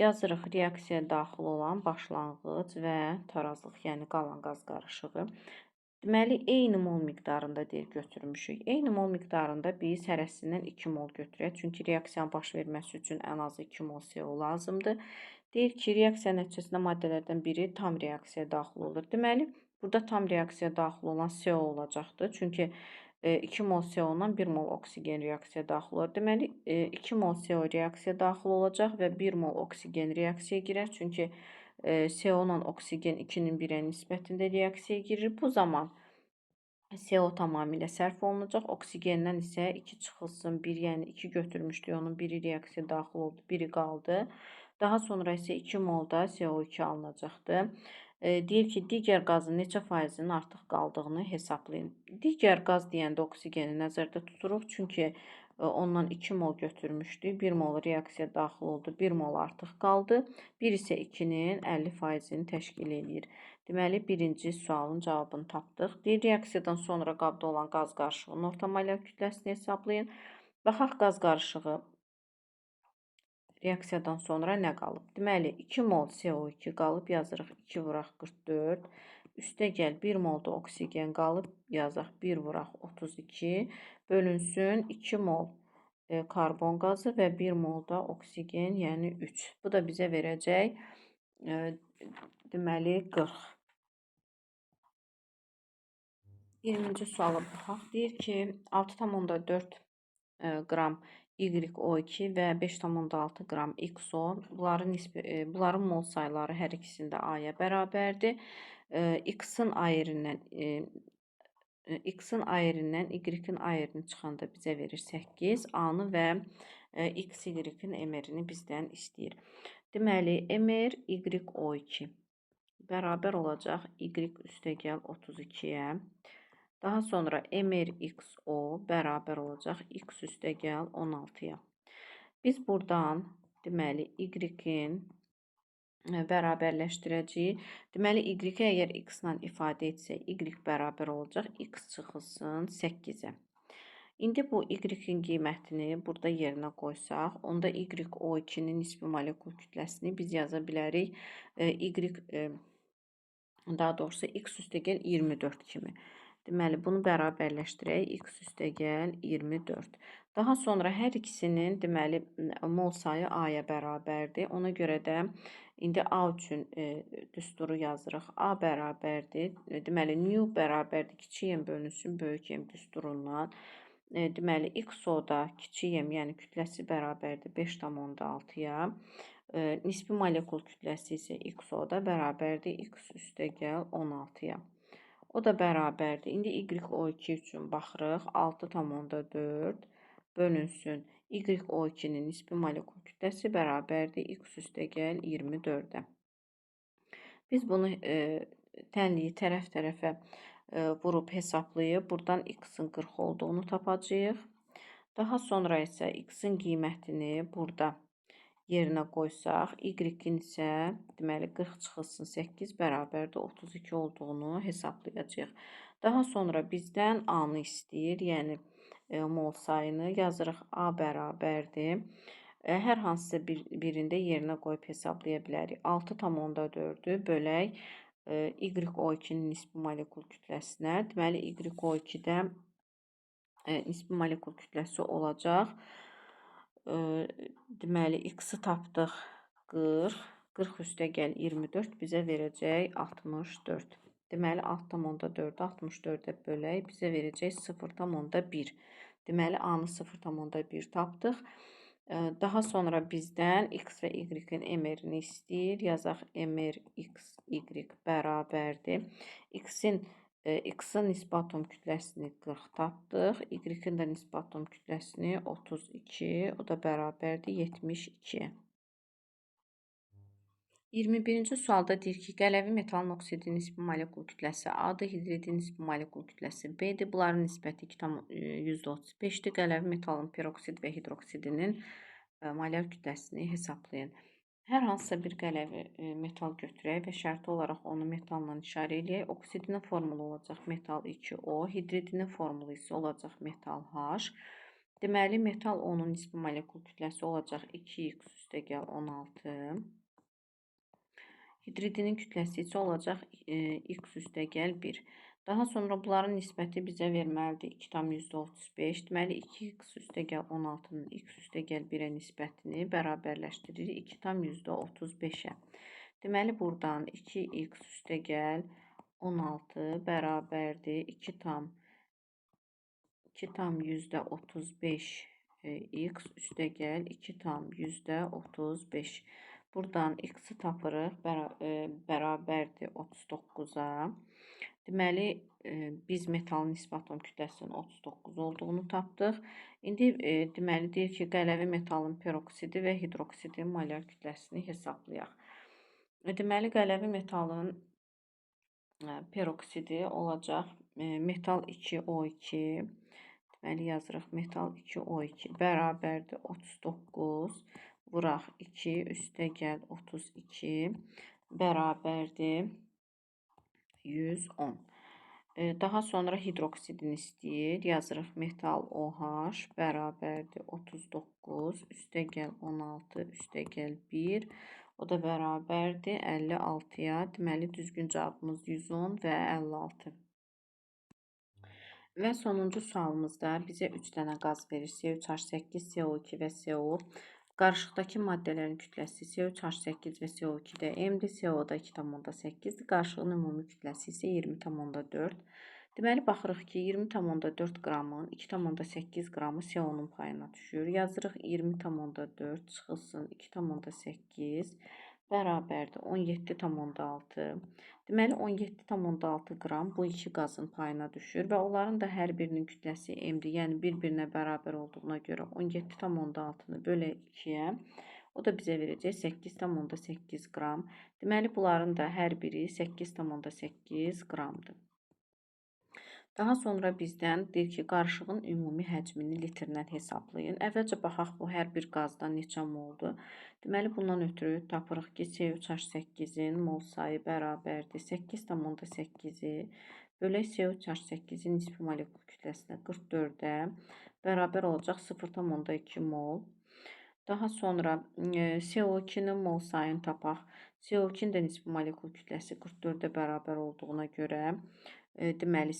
Yazırıq reaksiyaya daxil olan başlanğıc və tarazlıq, yəni qalan qaz qarışığı. Deməli, eyni mol miqdarında deyir götürmüşük. Eyni mol miqdarında biz hərəsindən 2 mol götürək. Çünki reaksiyanın baş verməsi üçün ən azı 2 mol CO lazımdır. Deyir ki, reaksiya nəticəsində maddələrdən biri tam reaksiyaya daxil olur. Deməli, burada tam reaksiyaya daxil olan CO olacaqdır. Çünki 2 mol CO-dan 1 mol oksigen reaksiyaya daxil olur. Deməli, 2 mol CO reaksiyaya daxil olacaq və 1 mol oksigen reaksiyaya girər. Çünki CO ilə oksigen 2-nin 1-ə nisbətində reaksiyaya girir. Bu zaman CO tamamilə sərf olunacaq. Oksigendən isə 2 çıxılsın, 1, yəni 2 götürmüşdük. Onun biri reaksiyaya daxil oldu, biri qaldı. Daha sonra isə 2 molda CO2 alınacaqdır. Deyir ki, digər qazın neçə faizinin artıq qaldığını hesablayın. Digər qaz deyəndə oksigeni nəzərdə tuturuq. Çünki ondan 2 mol götürmüşdük. 1 mol reaksiyaya daxil oldu. 1 mol artıq qaldı. 1 isə 2-nin 50%-ni təşkil edir. Deməli, birinci sualın cavabını tapdıq. Deyir, reaksiyadan sonra qabda olan qaz qarışığının orta molar kütləsini hesablayın. Baxaq qaz qarışığı reaksiyadan sonra nə qalıb? Deməli, 2 mol CO2 qalıb, yazırıq 2 vuraq 44. Üstə gəl 1 mol da oksigen qalıb, yazaq 1 vuraq 32. Bölünsün 2 mol karbon qazı və 1 mol da oksigen, yəni 3. Bu da bizə verəcək deməli 40. 20-ci suala baxaq. Deyir ki, 6,4 qram YO2 və 5,6 qram XO, bunların mol sayları hər ikisində A-ya bərabərdir. X-in ayirindən Y-in ayrini çıxanda bizə verir 8. A-nı və X-Y-in MR-ini bizdən istəyir. Deməli, MR YO2 bərabər olacaq Y üstə gəl 32-yə. Daha sonra MRXO bərabər olacaq X üstə gəl 16-ya. Biz buradan deməli Y-in bərabərləşdirəcəyik. Deməli, Y-i əgər X ilə ifadə etsək, Y bərabər olacaq X çıxılsın 8-ə. İndi bu Y-in qiymətini burada yerinə qoysaq, onda YO2-nin nisbi molekul kütləsini biz yaza bilərik. Daha doğrusu X üstə gəl 24 kimi. Deməli, bunu bərabərləşdirək. X üstə gəl 24. Daha sonra hər ikisinin deməli mol sayı A-ya bərabərdir. Ona görə də indi A üçün düsturu yazırıq. A bərabərdir. Deməli, nu bərabərdir. Kiçik M bölünsün böyük M düsturundan. deməli XO-da kiçik M, yəni kütləsi bərabərdir 5,6-ya. Nisbi molekul kütləsi isə XO-da bərabərdir X üstəgəl 16-ya. O da bərabərdir. İndi YO2 üçün baxırıq. 6,4 bölünsün. YO2-nin nisbi molekul kütləsi bərabərdir X üstəgəl 24-ə. Biz bunu tənliyi tərəf-tərəfə vurub hesablayıb, buradan X-in 40 olduğunu tapacağıq. Daha sonra isə X-in qiymətini burada yerinə qoysaq, Y-in isə deməli 40 çıxılsın 8 bərabərdir 32 olduğunu hesablayacağıq. Daha sonra bizdən A-nı istəyir, yəni mol sayını yazırıq. A bərabərdir. Hər hansısa birində yerinə qoyub hesablaya bilərik. 6,4-ü bölək YO2-nin nisbi molekul kütləsinə. Deməli, YO2-də nisbi molekul kütləsi olacaq. Deməli, X-i tapdıq 40. 40 üstəgəl 24 bizə verəcək 64. Deməli, 6,4-ü 64-ə bölək bizə verəcək 0,1. Deməli, A-nı 0,1 tapdıq. Daha sonra bizdən X və Y-in MR-ini istəyir. Yazaq MR X, Y bərabərdir. X-in nisbi atom kütləsini 40 tapdıq. Y-in də nisbi atom kütləsini 32. O da bərabərdir 72-yə. 21-ci sualda deyir ki, qələvi metalın oksidin nisbi molekul kütləsi A-dır, hidridin nisbi molekul kütləsi B-dir. Bunların nisbəti 2,35-dir. Qələvi metalın peroksid və hidroksidinin molyar kütləsini hesablayın. Hər hansısa bir qələvi metal götürək və şərti olaraq onu metalla işarə eləyək. Oksidinin formulu olacaq metal 2O, hidridinin formulu isə olacaq metal H. Deməli, metal O-nun nisbi molekul kütləsi olacaq 2x üstəgəl 16. Hidridinin kütləsi isə olacaq x üstəgəl 1. Daha sonra bunların nisbəti bizə verməlidir 2,35. Deməli, 2x üstəgəl 16-nın x üstəgəl 1-ə nisbətini bərabərləşdiririk 2,35-ə. Deməli, buradan 2x üstəgəl 16 bərabərdir 2,35 x üstəgəl 2,35. Buradan x-i tapırıq, bərabərdir 39-a. Deməli, biz metalın nisbi atom kütləsinin 39 olduğunu tapdıq. İndi deməli deyir ki, qələvi metalın peroksidi və hidroksidi molyar kütləsini hesablayaq. Deməli, qələvi metalın peroksidi olacaq metal 2O2. Deməli, yazırıq metal 2O2 bərabərdir 39. Vuraq 2 üstəgəl 32 bərabərdir 110. Daha sonra hidroksidini istəyir. Yazırıq metal OH bərabərdir 39 üstəgəl 16 üstəgəl 1. O da bərabərdir 56-ya. Deməli, düzgün cavabımız 110 və 56. Və sonuncu sualımızda bizə 3 dənə qaz verir. C3H8, CO2 və CO. Qarışıqdakı maddələrin kütləsi C3H8 və CO2-də M-dir, CO-da 2,8-dir. Qarışığın ümumi kütləsi isə 20,4. Deməli, baxırıq ki, 20,4 qramın 2,8 qramı CO-nun payına düşür. Yazırıq 20,4 çıxılsın 2,8 bərabərdir 17,6. Deməli, 17,6 qram bu iki qazın payına düşür və onların da hər birinin kütləsi M-dir. Yəni, bir-birinə bərabər olduğuna görə 17,6-nı bölək 2-yə. O da bizə verəcək 8,8 qram. Deməli, bunların da hər biri 8,8 qramdır. Daha sonra bizdən deyir ki, qarışığın ümumi həcmini litrlə hesablayın. Əvvəlcə baxaq bu hər bir qazdan neçə moldur. Deməli, bundan ötürü tapırıq ki, C3H8-in mol sayı bərabərdir 8,8-i bölək C3H8-in nisbi molekul kütləsinə 44-ə bərabər olacaq 0,2 mol. Daha sonra CO2-nin mol sayını tapaq. CO2-nin də nisbi molekul kütləsi 44-ə bərabər olduğuna görə deməli,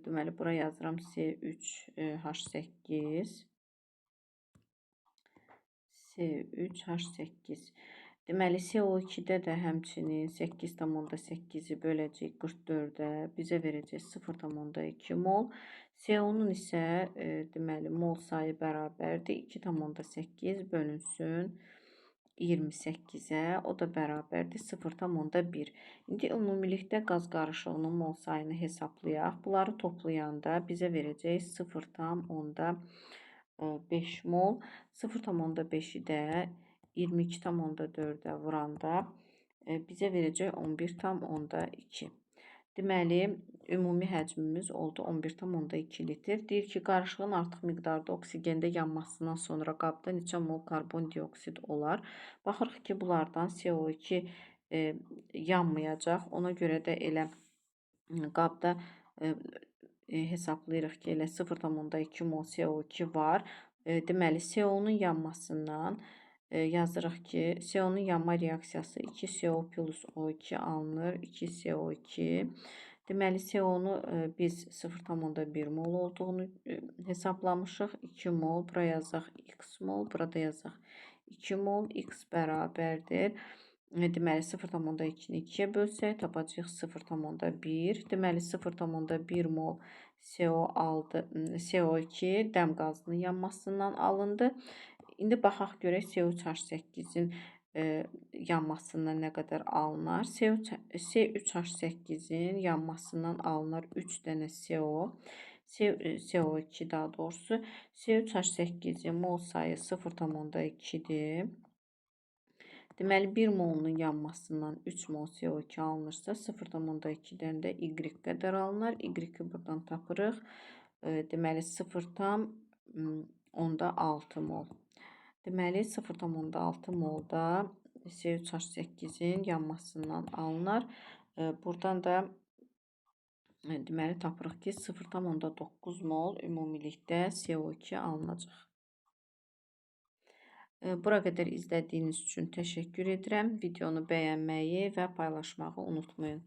deməli, bura yazıram C3H8. Deməli, CO2-də də həmçinin 8,8-i böləcək 44-ə bizə verəcək 0,2 mol. CO-nun isə deməli mol sayı bərabərdir 2,8 bölünsün 28-ə, o da bərabərdir 0,1. İndi ümumilikdə qaz qarışığının mol sayını hesablayaq. Bunları toplayanda bizə verəcək 0,5 mol. 0,5-i də 22,4-ə vuranda bizə verəcək 11,2. Deməli, ümumi həcmimiz oldu 11,2 litr. Deyir ki, qarışığın artıq miqdarda oksigende yanmasından sonra qabda neçə mol karbon dioksid olar? Baxırıq ki, bunlardan CO2 yanmayacaq. Ona görə də elə qabda hesablayırıq ki, elə 0,2 mol CO2 var. Deməli, CO-nun yanmasından yazırıq ki, CO-nun yanma reaksiyası 2CO plus O2 alınır. 2CO2. Deməli, CO-nu biz 0,1 mol olduğunu hesablamışıq. 2 mol. Bura yazaq x mol. Burada yazaq 2 mol. X bərabərdir. Deməli, 0,2-ni 2-yə bölsək, tapacağıq 0,1. Deməli, 0,1 mol CO2 dəm qazının yanmasından alındı. İndi baxaq görək C3H8-in yanmasından nə qədər alınar? C3H8-in yanmasından alınar 3 dənə CO. CO2 daha doğrusu. C3H8-in mol sayı 0,2-dir. Deməli, 1 molunun yanmasından 3 mol CO2 alınırsa, 0,2-dən də Y qədər alınır. Y-i buradan tapırıq. Deməli, 0,6 mol. Deməli, 0,6 molda C3H8-in yanmasından alınır. Buradan da deməli tapırıq ki, 0,9 mol ümumilikdə CO2 alınacaq. Bura qədər izlədiyiniz üçün təşəkkür edirəm. Videonu bəyənməyi və paylaşmağı unutmayın.